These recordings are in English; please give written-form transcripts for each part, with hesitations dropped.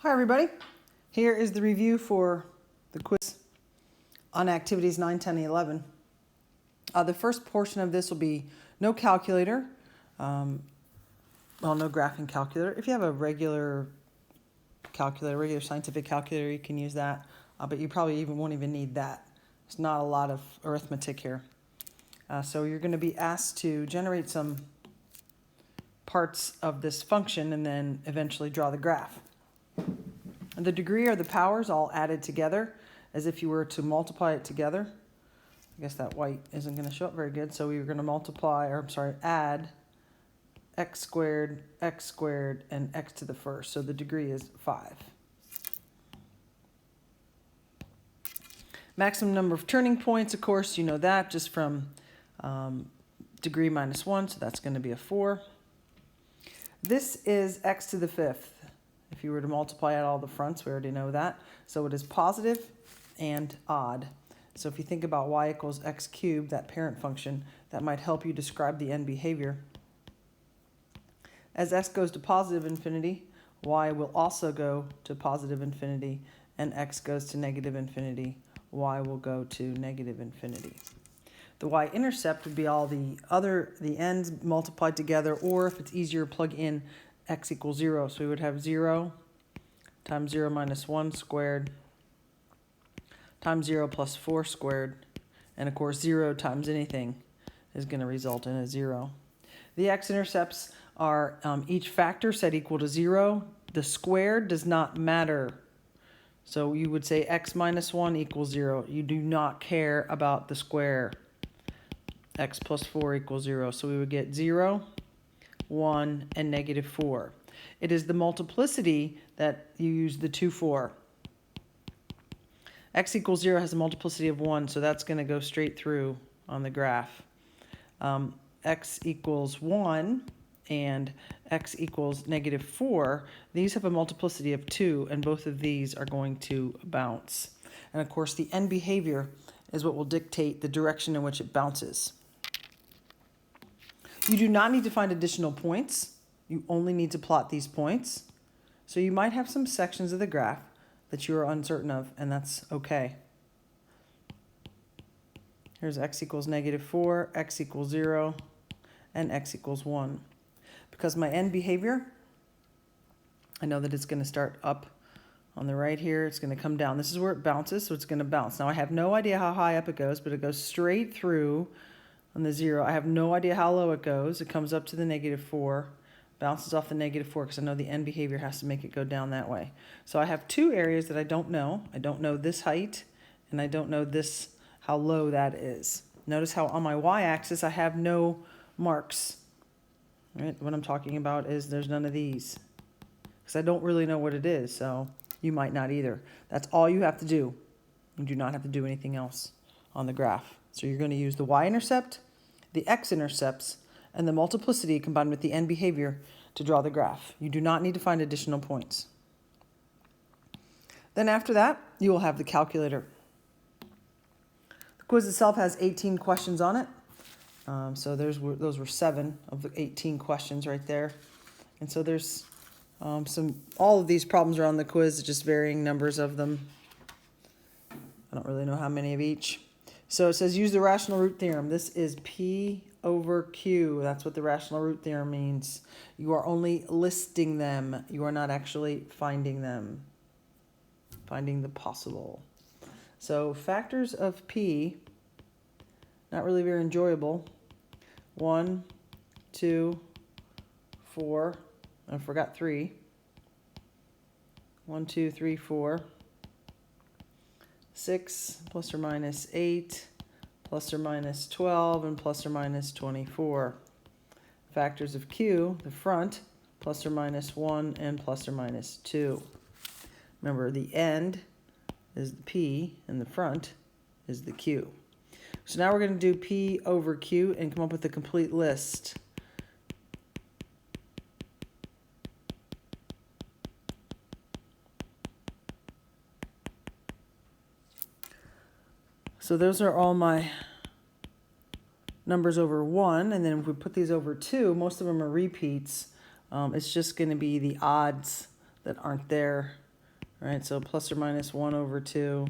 Hi everybody, here is the review for the quiz on activities 9, 10, and 11. The first portion of this will be no calculator, no graphing calculator. If you have a regular calculator, regular scientific calculator, you can use that, but you probably won't even need that. There's not a lot of arithmetic here. So you're going to be asked to generate some parts of this function and then eventually draw the graph. The degree are the powers all added together as if you were to multiply it together. I guess that white isn't going to show up very good, so we're going to add x squared, and x to the first. So the degree is 5. Maximum number of turning points, of course, you know that just from degree minus 1, so that's going to be a 4. This is x to the 5th. If you were to multiply out all the fronts, we already know that. So it is positive and odd. So if you think about y equals x cubed, that parent function, that might help you describe the end behavior. As x goes to positive infinity, y will also go to positive infinity, and x goes to negative infinity, y will go to negative infinity. The y-intercept would be all the ends multiplied together, or if it's easier, plug in x equals 0. So we would have 0 times 0 minus 1 squared times 0 plus 4 squared. And of course, 0 times anything is going to result in a 0. The x-intercepts are each factor set equal to 0. The squared does not matter. So you would say x minus 1 equals 0. You do not care about the square. X plus 4 equals 0. So we would get 0, 1, and negative 4. It is the multiplicity that you use the 2 for. X equals 0 has a multiplicity of 1, so that's going to go straight through on the graph. X equals 1 and x equals negative 4, these have a multiplicity of 2, and both of these are going to bounce. And of course, the end behavior is what will dictate the direction in which it bounces. You do not need to find additional points. You only need to plot these points. So you might have some sections of the graph that you are uncertain of, and that's okay. Here's x equals negative 4, x equals 0, and x equals 1. Because my end behavior, I know that it's going to start up on the right here. It's going to come down. This is where it bounces, so it's going to bounce. Now I have no idea how high up it goes, but it goes straight through on the 0. I have no idea how low it goes. It comes up to the negative 4, bounces off the negative 4 because I know the end behavior has to make it go down that way. So I have two areas that I don't know. I don't know this height, and I don't know this, how low that is. Notice how on my y-axis I have no marks. Right? What I'm talking about is there's none of these because I don't really know what it is, so you might not either. That's all you have to do. You do not have to do anything else on the graph. So you're going to use the y-intercept, the x-intercepts, and the multiplicity combined with the end behavior to draw the graph. You do not need to find additional points. Then after that, you will have the calculator. The quiz itself has 18 questions on it. So those were 7 of the 18 questions right there. And so there's all of these problems are on the quiz, just varying numbers of them. I don't really know how many of each. So it says use the rational root theorem. This is P over Q. That's what the rational root theorem means. You are only listing them. You are not actually finding them. Finding the possible. So factors of P, not really very enjoyable. 1, 2, 4, I forgot 3. 1, 2, 3, 4. 6 plus or minus 8 plus or minus 12 and plus or minus 24. Factors of Q, the front, plus or minus 1 and plus or minus 2. Remember, the end is the P and the front is the Q. So now we're going to do P over Q and come up with a complete list. So those are all my numbers over 1, and then if we put these over 2, most of them are repeats. It's just going to be the odds that aren't there All right, so plus or minus 1 over 2.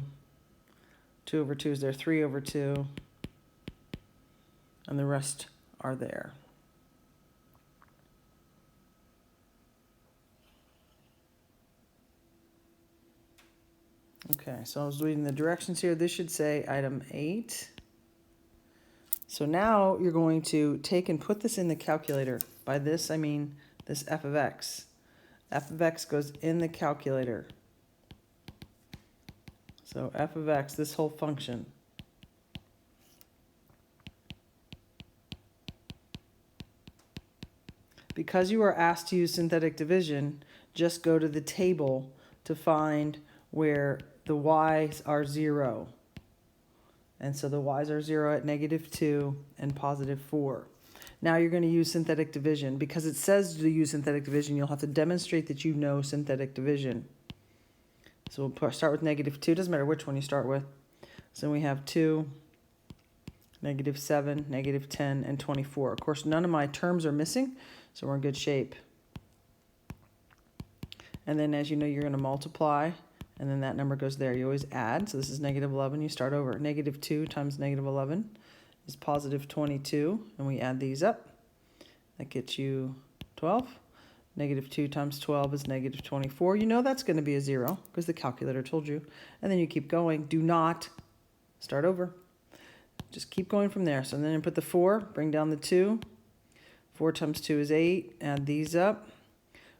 2 over 2 is there, 3 over 2. And the rest are there. Okay, so I was reading the directions here. This should say item 8. So now you're going to take and put this in the calculator. By this, I mean this f of x. F of x goes in the calculator. So f of x, this whole function. Because you are asked to use synthetic division, just go to the table to find where the y's are 0. And so the y's are 0 at -2 and +4. Now you're going to use synthetic division. Because it says to use synthetic division, you'll have to demonstrate that you know synthetic division. So we'll start with -2. Doesn't matter which one you start with. So we have 2, -7, -10, and 24. Of course, none of my terms are missing, so we're in good shape. And then as you know, you're going to multiply, and then that number goes there. You always add, so this is -11. You start over. -2 times -11 is +22, and we add these up. That gets you 12. -2 times 12 is -24. You know that's going to be a 0 because the calculator told you. And then you keep going. Do not start over. Just keep going from there. So then you put the 4, bring down the 2. 4 times 2 is 8. Add these up.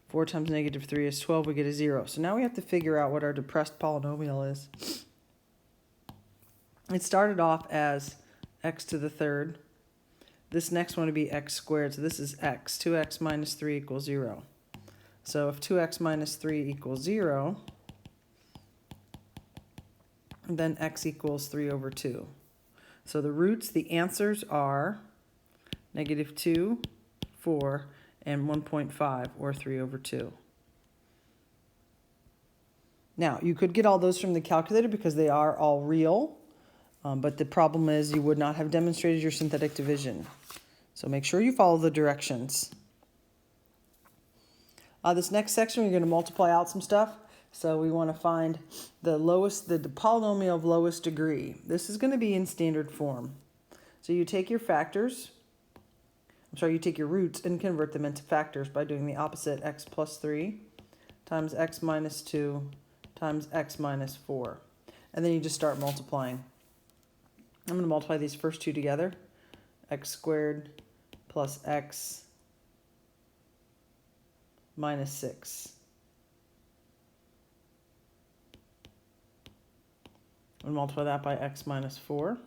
4 times -3 is 12. We get a 0. So now we have to figure out what our depressed polynomial is. It started off as x to the third. This next one would be x squared. So this is x. 2x minus 3 equals 0. So if 2x minus 3 equals 0, then x equals 3 over 2. So the roots, the answers are -2, 4, and 1.5, or 3 over 2. Now, you could get all those from the calculator because they are all real, but the problem is you would not have demonstrated your synthetic division. So make sure you follow the directions. This next section, we're going to multiply out some stuff. So we want to find the polynomial of lowest degree. This is going to be in standard form. So you take your you take your roots and convert them into factors by doing the opposite. X plus 3 times x minus 2 times x minus 4. And then you just start multiplying. I'm going to multiply these first two together. X squared plus x minus 6. And multiply that by x minus 4.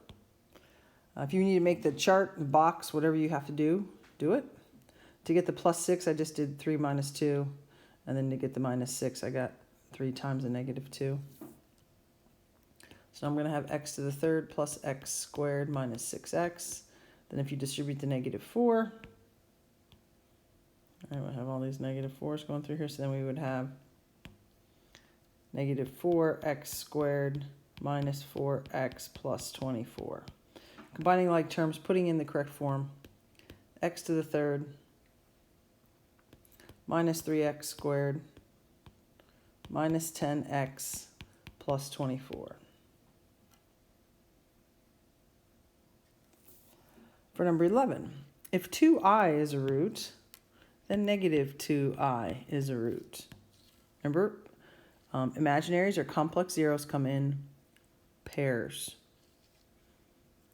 If you need to make the chart, the box, whatever you have to do, do it. To get the plus 6, I just did 3 minus 2. And then to get the minus 6, I got 3 times the -2. So I'm going to have x to the third plus x squared minus 6x. Then if you distribute the -4, I would have all these -4's going through here. So then we would have -4x squared minus 4x plus 24. Combining like terms, putting in the correct form. X to the third minus 3x squared minus 10x plus 24. For number 11, if 2i is a root, then -2i is a root. Remember, imaginaries or complex zeros come in pairs.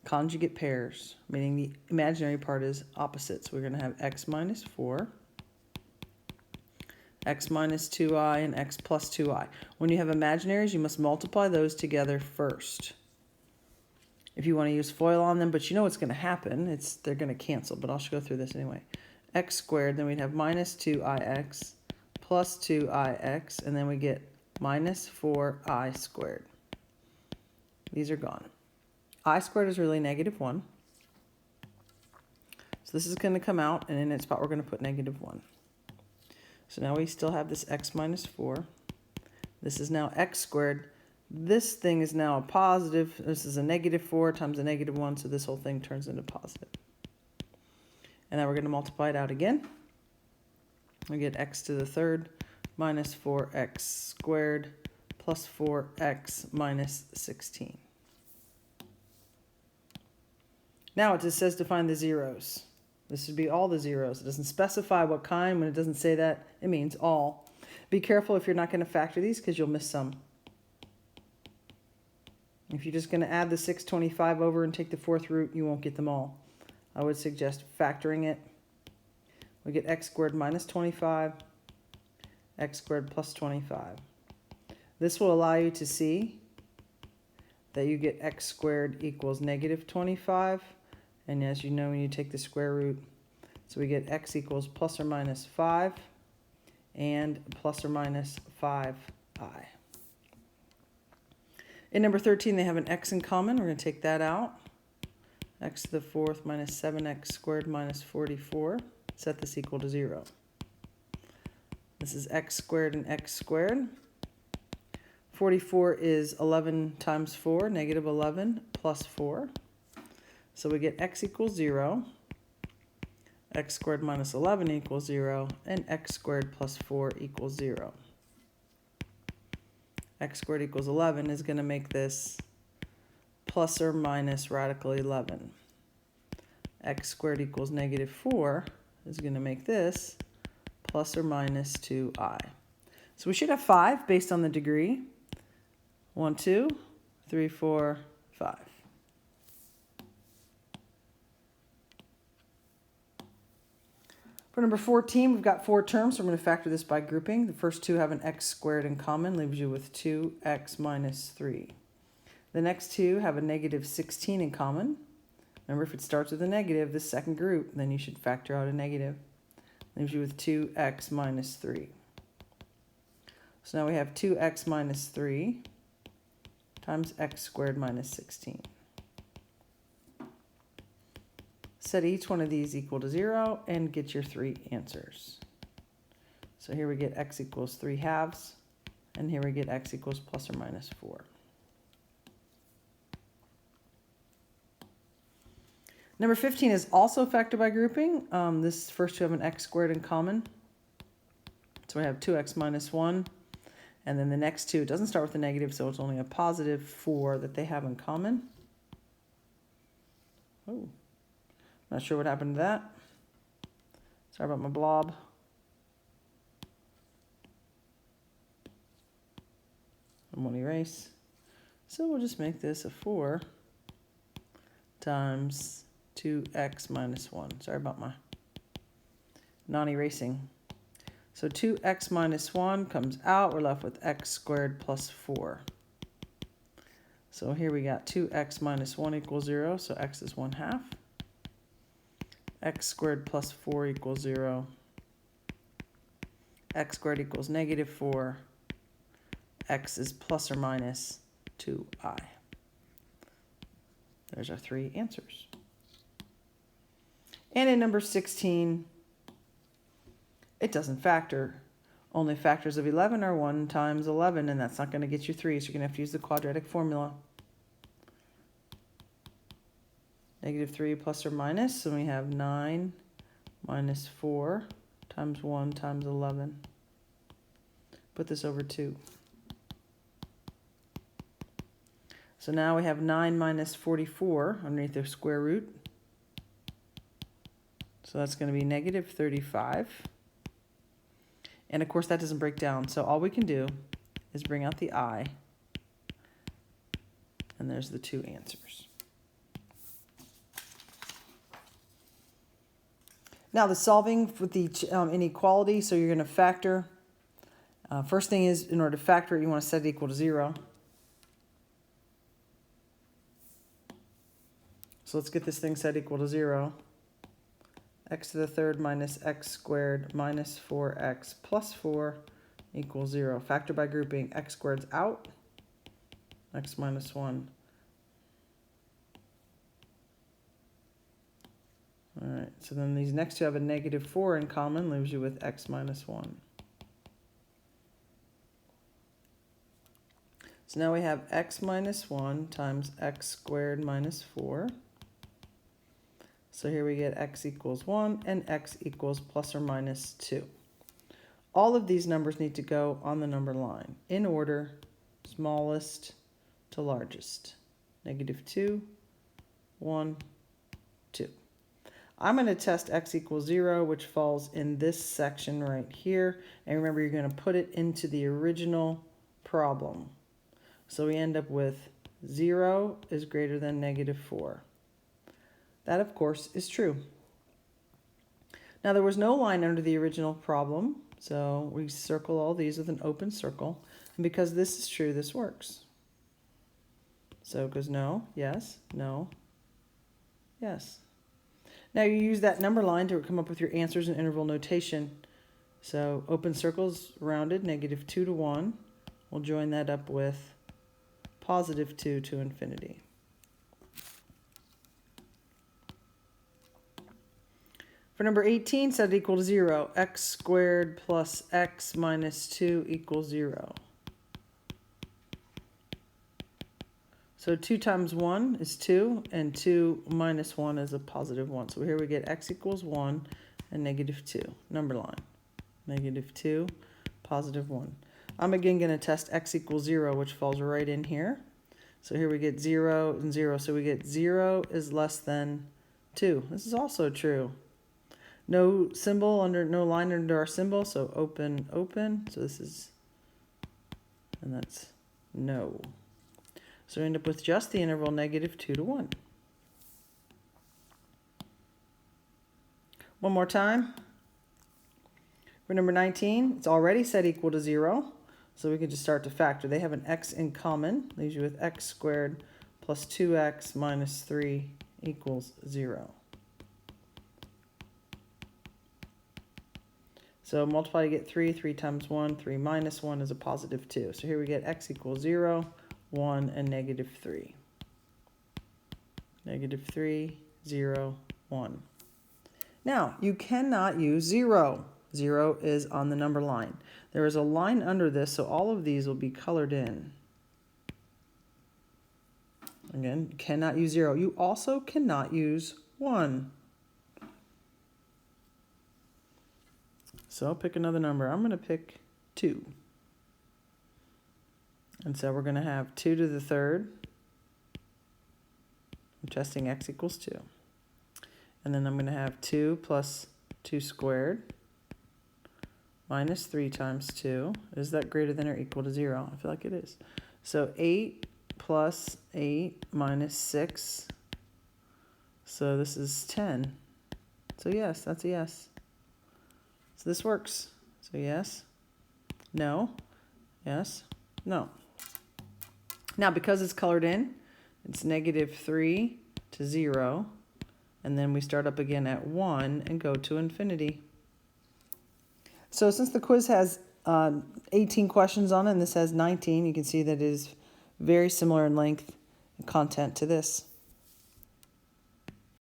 Conjugate pairs, meaning the imaginary part is opposite. So we're going to have x minus 4, x minus 2i, and x plus 2i. When you have imaginaries, you must multiply those together first. If you want to use FOIL on them, but you know what's going to happen. They're going to cancel, but I'll just go through this anyway. X squared, then we'd have minus 2ix plus 2ix, and then we get minus 4i squared. These are gone. I squared is really -1. So this is going to come out, and in its spot we're going to put -1. So now we still have this x minus 4. This is now x squared. This thing is now a positive. This is a -4 times a -1, so this whole thing turns into positive. And now we're going to multiply it out again. We get x to the third minus 4x squared plus 4x minus 16. Now it just says to find the zeros. This would be all the zeros. It doesn't specify what kind. When it doesn't say that, it means all. Be careful if you're not going to factor these because you'll miss some. If you're just going to add the 625 over and take the fourth root, you won't get them all. I would suggest factoring it. We get x squared minus 25, x squared plus 25. This will allow you to see that you get x squared equals negative 25. And as you know, when you take the square root, so we get x equals plus or minus 5 and plus or minus 5i. In number 13, they have an x in common. We're going to take that out. X to the fourth minus 7x squared minus 44. Set this equal to 0. This is x squared and x squared. 44 is 11 times 4, negative 11 plus 4. So we get x equals 0, x squared minus 11 equals 0, and x squared plus 4 equals 0. X squared equals 11 is going to make this plus or minus radical 11. X squared equals negative 4 is going to make this plus or minus 2i. So we should have 5 based on the degree. 1, 2, 3, 4, 5. For number 14, we've got 4 terms, so we're going to factor this by grouping. The first two have an x squared in common, leaves you with 2x minus 3. The next two have a negative 16 in common. Remember, if it starts with a negative, this second group, then you should factor out a negative. Leaves you with 2x minus 3. So now we have 2x minus 3 times x squared minus 16. Set each one of these equal to 0 and get your 3 answers. So here we get x equals 3 halves, and here we get x equals plus or minus 4. Number 15 is also factored by grouping. This first two have an x squared in common. So we have 2x minus 1. And then the next two, it doesn't start with a negative, so it's only a positive 4 that they have in common. Oh. Not sure what happened to that. Sorry about my blob. I won't erase. So we'll just make this a 4 times 2x minus 1. Sorry about my non-erasing. So 2x minus 1 comes out. We're left with x squared plus 4. So here we got 2x minus 1 equals 0. So x is 1/2. X squared plus 4 equals 0. X squared equals negative 4. X is plus or minus 2i. There's our 3 answers. And in number 16, it doesn't factor. Only factors of 11 are 1 times 11, and that's not going to get you 3, so you're going to have to use the quadratic formula. Negative 3 plus or minus, so we have 9 minus 4 times 1 times 11. Put this over 2. So now we have 9 minus 44 underneath the square root. So that's going to be negative 35. And of course that doesn't break down, so all we can do is bring out the I. And there's the 2 answers. Now the solving with the inequality, so you're going to factor. First thing is, in order to factor it, you want to set it equal to 0. So let's get this thing set equal to 0. X to the third minus x squared minus 4x plus 4 equals 0. Factor by grouping. X squared's out. X minus 1. All right, so then these next two have a negative 4 in common, leaves you with x minus 1. So now we have x minus 1 times x squared minus 4. So here we get x equals 1 and x equals plus or minus 2. All of these numbers need to go on the number line in order smallest to largest. -2, 1, 2. I'm going to test x equals 0, which falls in this section right here. And remember, you're going to put it into the original problem. So we end up with 0 is greater than -4. That, of course, is true. Now, there was no line under the original problem, so we circle all these with an open circle. And because this is true, this works. So it goes no, yes, no, yes. Now you use that number line to come up with your answers in interval notation. So open circles rounded, -2 to 1. We'll join that up with +2 to infinity. For number 18, set it equal to 0. X squared plus x minus 2 equals 0. So 2 times 1 is 2, and 2 minus 1 is a +1. So here we get x equals 1 and -2, number line. -2, +1. I'm again going to test x equals 0, which falls right in here. So here we get 0 and 0. So we get 0 is less than 2. This is also true. No symbol under, no line under our symbol, so open, open. So this is, and that's no. So we end up with just the interval -2 to 1. One more time. For number 19, it's already set equal to 0. So we can just start to factor. They have an x in common. Leaves you with x squared plus 2x minus 3 equals 0. So multiply to get 3. 3 times 1. 3 minus 1 is a +2. So here we get x equals 0, 1, and -3. -3, 0, 1. Now, you cannot use 0. 0 is on the number line. There is a line under this, so all of these will be colored in. Again, you cannot use 0. You also cannot use 1. So pick another number. I'm going to pick 2. And so we're going to have 2 to the 3rd. I'm testing x equals 2. And then I'm going to have 2 plus 2 squared minus 3 times 2. Is that greater than or equal to 0? I feel like it is. So 8 plus 8 minus 6. So this is 10. So yes, that's a yes. So this works. So yes, no, yes, no. Now because it's colored in, it's -3 to 0. And then we start up again at 1 and go to infinity. So since the quiz has 18 questions on it and this has 19, you can see that it is very similar in length and content to this.